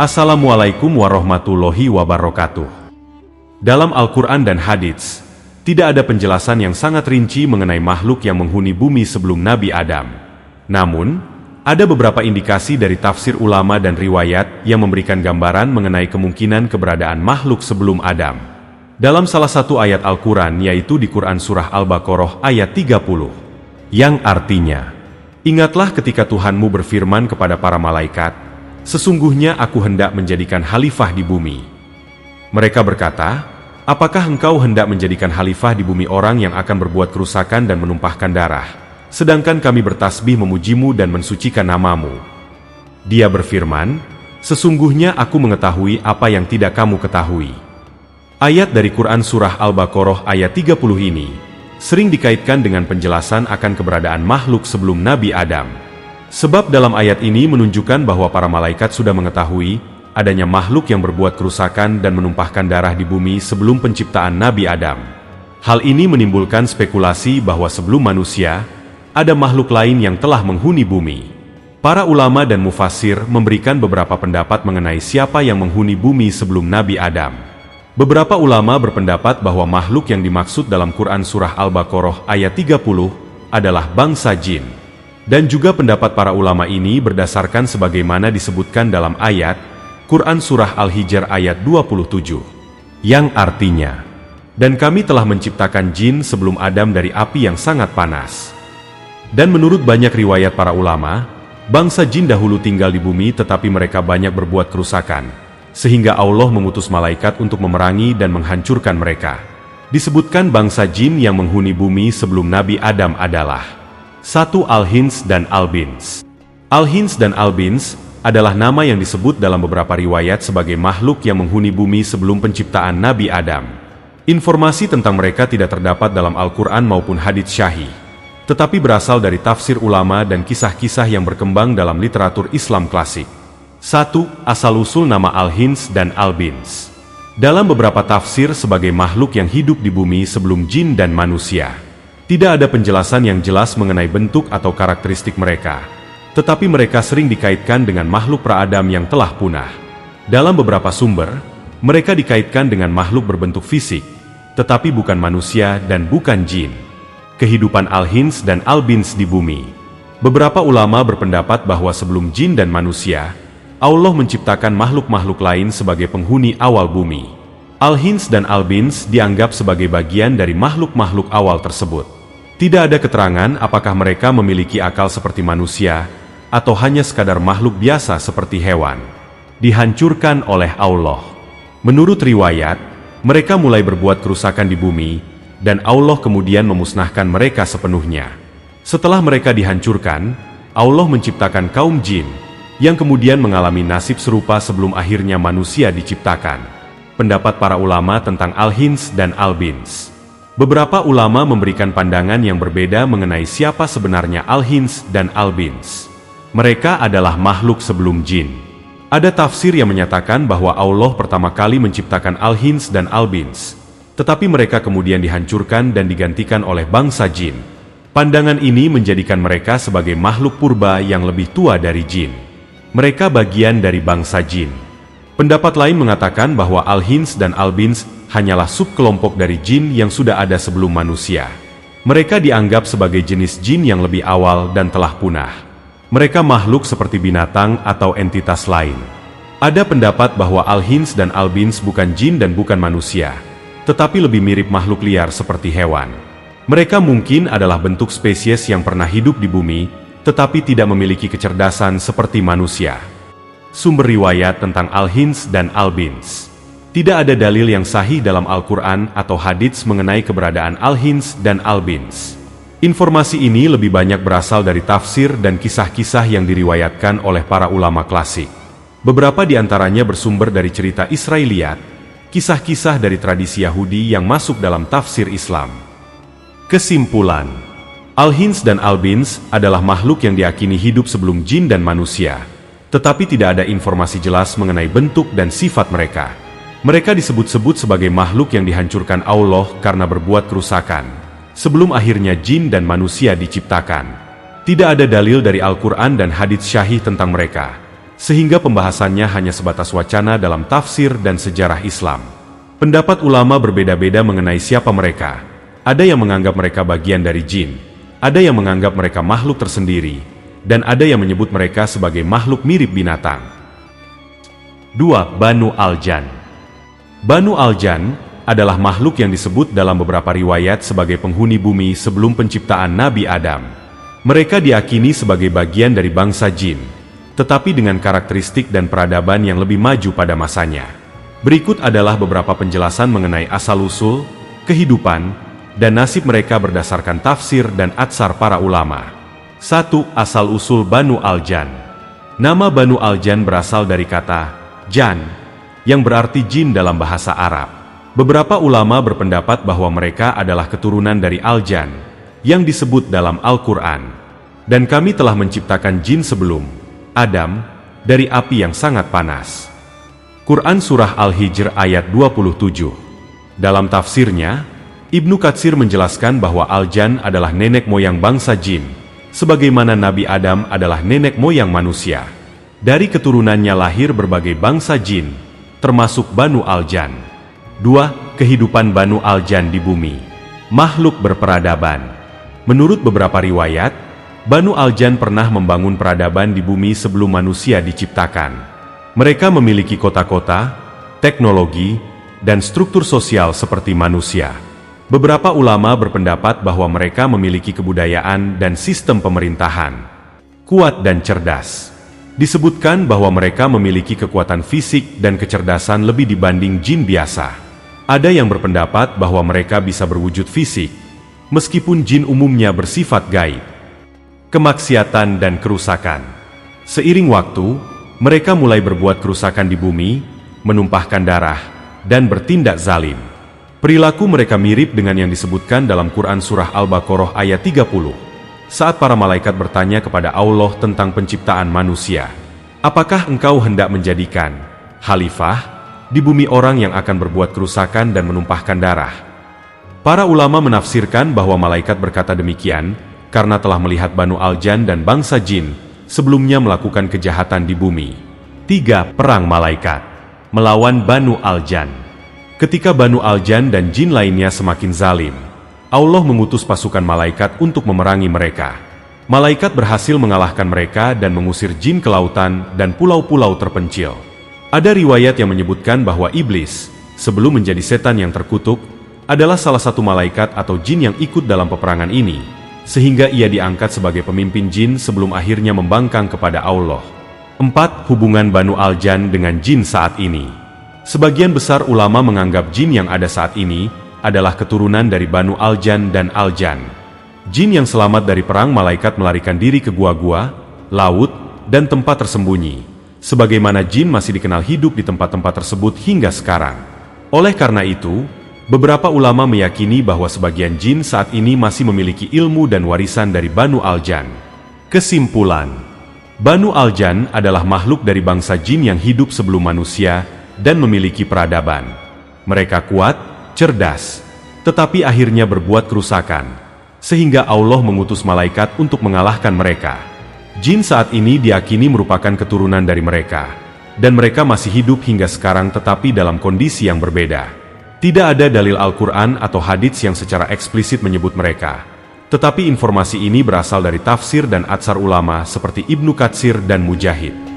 Assalamualaikum warahmatullahi wabarakatuh. Dalam Al-Quran dan Hadits, tidak ada penjelasan yang sangat rinci mengenai makhluk yang menghuni bumi sebelum Nabi Adam. Namun, ada beberapa indikasi dari tafsir ulama dan riwayat yang memberikan gambaran mengenai kemungkinan keberadaan makhluk sebelum Adam. Dalam salah satu ayat Al-Quran, yaitu di Quran Surah Al-Baqarah ayat 30, yang artinya, "Ingatlah ketika Tuhanmu berfirman kepada para malaikat, sesungguhnya aku hendak menjadikan khalifah di bumi." Mereka berkata, "Apakah engkau hendak menjadikan khalifah di bumi orang yang akan berbuat kerusakan dan menumpahkan darah, sedangkan kami bertasbih memujimu dan mensucikan namamu?" Dia berfirman, "Sesungguhnya aku mengetahui apa yang tidak kamu ketahui." Ayat dari Quran Surah Al-Baqarah ayat 30 ini sering dikaitkan dengan penjelasan akan keberadaan makhluk sebelum Nabi Adam. Sebab dalam ayat ini menunjukkan bahwa para malaikat sudah mengetahui adanya makhluk yang berbuat kerusakan dan menumpahkan darah di bumi sebelum penciptaan Nabi Adam. Hal ini menimbulkan spekulasi bahwa sebelum manusia, ada makhluk lain yang telah menghuni bumi. Para ulama dan mufassir memberikan beberapa pendapat mengenai siapa yang menghuni bumi sebelum Nabi Adam. Beberapa ulama berpendapat bahwa makhluk yang dimaksud dalam Quran Surah Al-Baqarah ayat 30 adalah bangsa jin. Dan juga pendapat para ulama ini berdasarkan sebagaimana disebutkan dalam ayat Quran Surah Al-Hijr ayat 27, yang artinya, "Dan kami telah menciptakan jin sebelum Adam dari api yang sangat panas." Dan menurut banyak riwayat para ulama, bangsa jin dahulu tinggal di bumi tetapi mereka banyak berbuat kerusakan, sehingga Allah mengutus malaikat untuk memerangi dan menghancurkan mereka. Disebutkan bangsa jin yang menghuni bumi sebelum Nabi Adam adalah 1. Al-Hins dan Al-Bins. Al-Hins dan Al-Bins adalah nama yang disebut dalam beberapa riwayat sebagai makhluk yang menghuni bumi sebelum penciptaan Nabi Adam. Informasi tentang mereka tidak terdapat dalam Al-Quran maupun hadits syahih, tetapi berasal dari tafsir ulama dan kisah-kisah yang berkembang dalam literatur Islam klasik. 1. Asal-usul nama Al-Hins dan Al-Bins. Dalam beberapa tafsir sebagai makhluk yang hidup di bumi sebelum jin dan manusia. Tidak ada penjelasan yang jelas mengenai bentuk atau karakteristik mereka, tetapi mereka sering dikaitkan dengan makhluk pra-Adam yang telah punah. Dalam beberapa sumber, mereka dikaitkan dengan makhluk berbentuk fisik, tetapi bukan manusia dan bukan jin. Kehidupan Al-Hins dan Al-Bins di bumi. Beberapa ulama berpendapat bahwa sebelum jin dan manusia, Allah menciptakan makhluk-makhluk lain sebagai penghuni awal bumi. Al-Hins dan Al-Bins dianggap sebagai bagian dari makhluk-makhluk awal tersebut. Tidak ada keterangan apakah mereka memiliki akal seperti manusia, atau hanya sekadar makhluk biasa seperti hewan. Dihancurkan oleh Allah. Menurut riwayat, mereka mulai berbuat kerusakan di bumi, dan Allah kemudian memusnahkan mereka sepenuhnya. Setelah mereka dihancurkan, Allah menciptakan kaum jin, yang kemudian mengalami nasib serupa sebelum akhirnya manusia diciptakan. Pendapat para ulama tentang Al-Hins dan Al-Bins. Beberapa ulama memberikan pandangan yang berbeda mengenai siapa sebenarnya Al-Hins dan Al-Bins. Mereka adalah makhluk sebelum jin. Ada tafsir yang menyatakan bahwa Allah pertama kali menciptakan Al-Hins dan Al-Bins, tetapi mereka kemudian dihancurkan dan digantikan oleh bangsa jin. Pandangan ini menjadikan mereka sebagai makhluk purba yang lebih tua dari jin. Mereka bagian dari bangsa jin. Pendapat lain mengatakan bahwa Al-Hins dan Al-Bins hanyalah subkelompok dari jin yang sudah ada sebelum manusia. Mereka dianggap sebagai jenis jin yang lebih awal dan telah punah. Mereka makhluk seperti binatang atau entitas lain. Ada pendapat bahwa Al-Hins dan Al-Bins bukan jin dan bukan manusia, tetapi lebih mirip makhluk liar seperti hewan. Mereka mungkin adalah bentuk spesies yang pernah hidup di bumi, tetapi tidak memiliki kecerdasan seperti manusia. Sumber riwayat tentang Al-Hins dan Al-Bins. Tidak ada dalil yang sahih dalam Al-Quran atau hadits mengenai keberadaan Al-Hins dan Al-Bins. Informasi ini lebih banyak berasal dari tafsir dan kisah-kisah yang diriwayatkan oleh para ulama klasik. Beberapa di antaranya bersumber dari cerita Israiliyat, kisah-kisah dari tradisi Yahudi yang masuk dalam tafsir Islam. Kesimpulan, Al-Hins dan Al-Bins adalah makhluk yang diyakini hidup sebelum jin dan manusia, tetapi tidak ada informasi jelas mengenai bentuk dan sifat mereka. Mereka disebut-sebut sebagai makhluk yang dihancurkan Allah karena berbuat kerusakan, sebelum akhirnya jin dan manusia diciptakan. Tidak ada dalil dari Al-Quran dan hadits syahih tentang mereka, sehingga pembahasannya hanya sebatas wacana dalam tafsir dan sejarah Islam. Pendapat ulama berbeda-beda mengenai siapa mereka. Ada yang menganggap mereka bagian dari jin, ada yang menganggap mereka makhluk tersendiri, dan ada yang menyebut mereka sebagai makhluk mirip binatang. 2. Banu Al-Jan. Banu Al-Jan adalah makhluk yang disebut dalam beberapa riwayat sebagai penghuni bumi sebelum penciptaan Nabi Adam. Mereka diyakini sebagai bagian dari bangsa jin, tetapi dengan karakteristik dan peradaban yang lebih maju pada masanya. Berikut adalah beberapa penjelasan mengenai asal-usul, kehidupan, dan nasib mereka berdasarkan tafsir dan atsar para ulama. 1. Asal-usul Banu Al-Jan. Nama Banu Al-Jan berasal dari kata jan, yang berarti jin dalam bahasa Arab. Beberapa ulama berpendapat bahwa mereka adalah keturunan dari Al-Jan, yang disebut dalam Al-Quran. Dan kami telah menciptakan jin sebelum Adam, dari api yang sangat panas. Quran Surah Al-Hijr ayat 27. Dalam tafsirnya, Ibnu Katsir menjelaskan bahwa Al-Jan adalah nenek moyang bangsa jin, sebagaimana Nabi Adam adalah nenek moyang manusia. Dari keturunannya lahir berbagai bangsa jin, termasuk Banu Al-Jan. 2. Kehidupan Banu Al-Jan di bumi. Makhluk berperadaban. Menurut beberapa riwayat, Banu Al-Jan pernah membangun peradaban di bumi sebelum manusia diciptakan. Mereka memiliki kota-kota, teknologi, dan struktur sosial seperti manusia. Beberapa ulama berpendapat bahwa mereka memiliki kebudayaan dan sistem pemerintahan kuat dan cerdas. Disebutkan bahwa mereka memiliki kekuatan fisik dan kecerdasan lebih dibanding jin biasa. Ada yang berpendapat bahwa mereka bisa berwujud fisik, meskipun jin umumnya bersifat gaib. Kemaksiatan dan kerusakan. Seiring waktu, mereka mulai berbuat kerusakan di bumi, menumpahkan darah, dan bertindak zalim. Perilaku mereka mirip dengan yang disebutkan dalam Quran Surah Al-Baqarah ayat 30. Saat para malaikat bertanya kepada Allah tentang penciptaan manusia, apakah engkau hendak menjadikan khalifah di bumi orang yang akan berbuat kerusakan dan menumpahkan darah? Para ulama menafsirkan bahwa malaikat berkata demikian karena telah melihat Banu Al-Jan dan bangsa jin sebelumnya melakukan kejahatan di bumi. 3. Perang malaikat melawan Banu Al-Jan. Ketika Banu Al-Jan dan jin lainnya semakin zalim, Allah mengutus pasukan malaikat untuk memerangi mereka. Malaikat berhasil mengalahkan mereka dan mengusir jin ke lautan dan pulau-pulau terpencil. Ada riwayat yang menyebutkan bahwa iblis, sebelum menjadi setan yang terkutuk, adalah salah satu malaikat atau jin yang ikut dalam peperangan ini, sehingga ia diangkat sebagai pemimpin jin sebelum akhirnya membangkang kepada Allah. 4. Hubungan Banu Al-Jan dengan jin saat ini. Sebagian besar ulama menganggap jin yang ada saat ini adalah keturunan dari Banu Al-Jan dan Al-Jan. Jin yang selamat dari perang malaikat melarikan diri ke gua-gua, laut, dan tempat tersembunyi. Sebagaimana jin masih dikenal hidup di tempat-tempat tersebut hingga sekarang. Oleh karena itu, beberapa ulama meyakini bahwa sebagian jin saat ini masih memiliki ilmu dan warisan dari Banu Al-Jan. Kesimpulan, Banu Al-Jan adalah makhluk dari bangsa jin yang hidup sebelum manusia dan memiliki peradaban. Mereka kuat, cerdas, tetapi akhirnya berbuat kerusakan, sehingga Allah mengutus malaikat untuk mengalahkan mereka. Jin saat ini diyakini merupakan keturunan dari mereka, dan mereka masih hidup hingga sekarang tetapi dalam kondisi yang berbeda. Tidak ada dalil Al-Quran atau hadits yang secara eksplisit menyebut mereka, tetapi informasi ini berasal dari tafsir dan atsar ulama seperti Ibnu Katsir dan Mujahid.